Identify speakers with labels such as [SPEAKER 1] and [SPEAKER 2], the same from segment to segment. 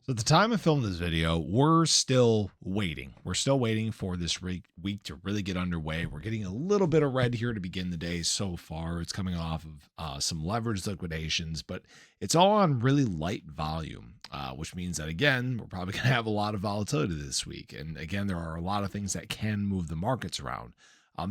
[SPEAKER 1] So at the time of filming this video, we're still waiting. We're still waiting for this week to really get underway. We're getting a little bit of red here to begin the day so far. It's coming off of some leverage liquidations, but it's all on really light volume, which means that, again, we're probably going to have a lot of volatility this week. And again, there are a lot of things that can move the markets around.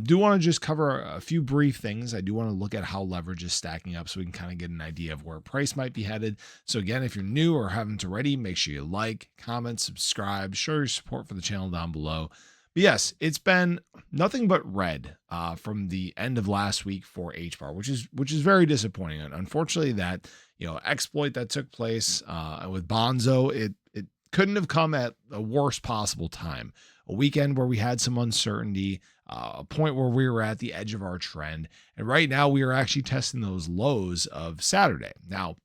[SPEAKER 1] Do want to just cover a few brief things. I do want to look at how leverage is stacking up so we can kind of get an idea of where price might be headed. So again, if you're new or haven't already, make sure you like, comment, subscribe, show your support for the channel down below. But yes, it's been nothing but red from the end of last week for HBAR, which is very disappointing. And unfortunately, that exploit that took place with Bonzo, it couldn't have come at the worst possible time. A weekend where we had some uncertainty, a point where we were at the edge of our trend. And right now we are actually testing those lows of Saturday. Now,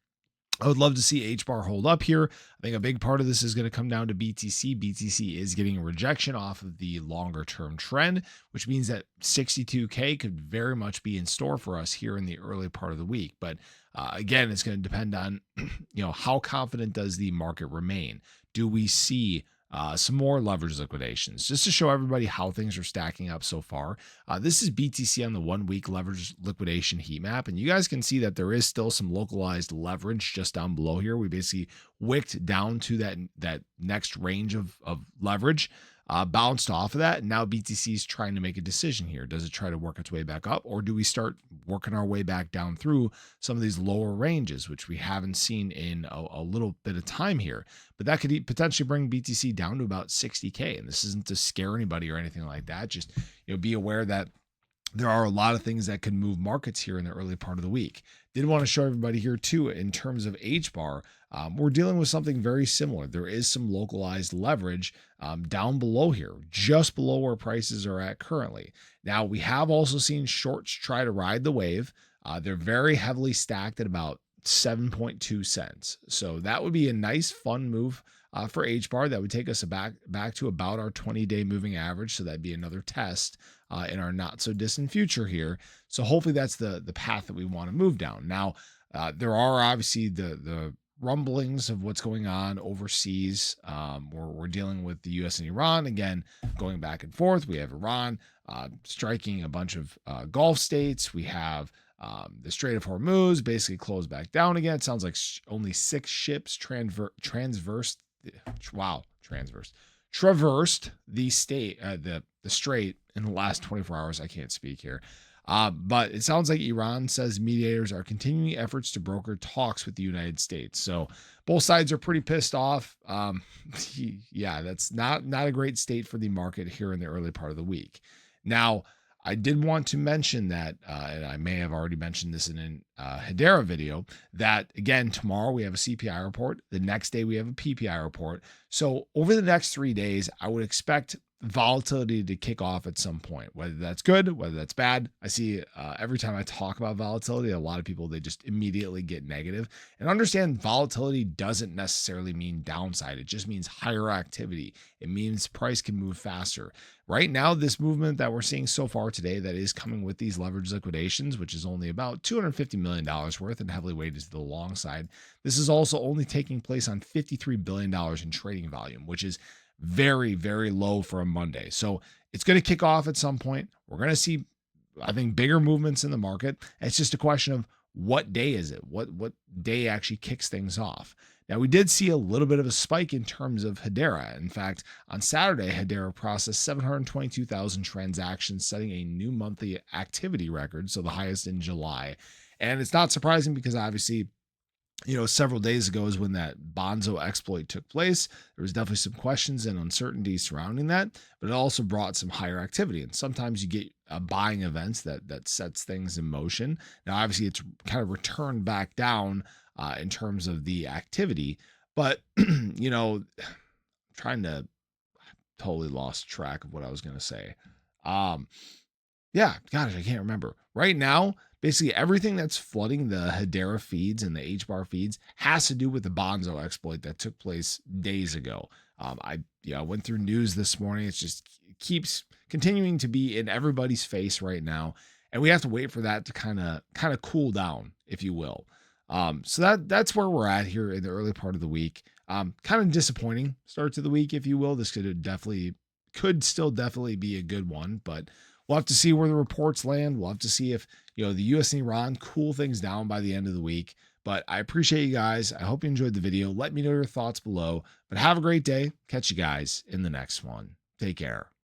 [SPEAKER 1] I would love to see HBAR hold up here. I think a big part of this is going to come down to BTC. BTC is getting a rejection off of the longer term trend, which means that 62K could very much be in store for us here in the early part of the week. But again, it's going to depend on, how confident does the market remain? Do we see some more leverage liquidations just to show everybody how things are stacking up so far? This is BTC on the 1 week leverage liquidation heat map. And you guys can see that there is still some localized leverage just down below here. We basically wicked down to that next range of leverage, bounced off of that. And now BTC is trying to make a decision here. Does it try to work its way back up, or do we start working our way back down through some of these lower ranges, which we haven't seen in a little bit of time here? But that could potentially bring BTC down to about 60K. And this isn't to scare anybody or anything like that. Just, be aware that there are a lot of things that can move markets here in the early part of the week. Did want to show everybody here too, in terms of HBAR, we're dealing with something very similar. There is some localized leverage down below here, just below where prices are at currently. Now, we have also seen shorts try to ride the wave. They're very heavily stacked at about 7.2 cents. So that would be a nice, fun move for HBAR. That would take us back to about our 20-day moving average. So that'd be another test in our not so distant future here. So hopefully that's the path that we want to move down. Now, there are obviously the rumblings of what's going on overseas. We're dealing with the US and Iran, again, going back and forth. We have Iran striking a bunch of Gulf states. We have the Strait of Hormuz basically closed back down again. It sounds like only 6 ships traversed the state, the strait in the last 24 hours. I can't speak here. But it sounds like Iran says mediators are continuing efforts to broker talks with the United States. So both sides are pretty pissed off. Yeah, that's not a great state for the market here in the early part of the week. Now, I did want to mention that, and I may have already mentioned this in a HEDERA video, that again, tomorrow we have a CPI report. The next day we have a PPI report. So over the next 3 days, I would expect volatility to kick off at some point, whether that's good, whether that's bad. I see every time I talk about volatility, a lot of people, they just immediately get negative. And understand, volatility doesn't necessarily mean downside. It just means higher activity. It means price can move faster. Right now, this movement that we're seeing so far today that is coming with these leverage liquidations, which is only about $250 million worth and heavily weighted to the long side. This is also only taking place on $53 billion in trading volume, which is very, very low for a Monday. So it's going to kick off at some point. We're going to see, I think, bigger movements in the market. It's just a question of what day is it? What day actually kicks things off? Now, we did see a little bit of a spike in terms of HEDERA. In fact, on Saturday, HEDERA processed 722,000 transactions, setting a new monthly activity record, so the highest in July. And it's not surprising because obviously, several days ago is when that Bonzo exploit took place. There was definitely some questions and uncertainty surrounding that, but it also brought some higher activity. And sometimes you get buying events that sets things in motion. Now, obviously, it's kind of returned back down in terms of the activity, but trying to totally lost track of what I was going to say. Yeah, gosh, I can't remember right now. Basically, everything that's flooding the HEDERA feeds and the HBAR feeds has to do with the Bonzo exploit that took place days ago. I went through news this morning. It keeps continuing to be in everybody's face right now, and we have to wait for that to kind of cool down, if you will. So that's where we're at here in the early part of the week. Kind of disappointing start to the week, if you will. This could still definitely be a good one, but we'll have to see where the reports land. We'll have to see if, the US and Iran cool things down by the end of the week. But I appreciate you guys. I hope you enjoyed the video. Let me know your thoughts below. But have a great day. Catch you guys in the next one. Take care.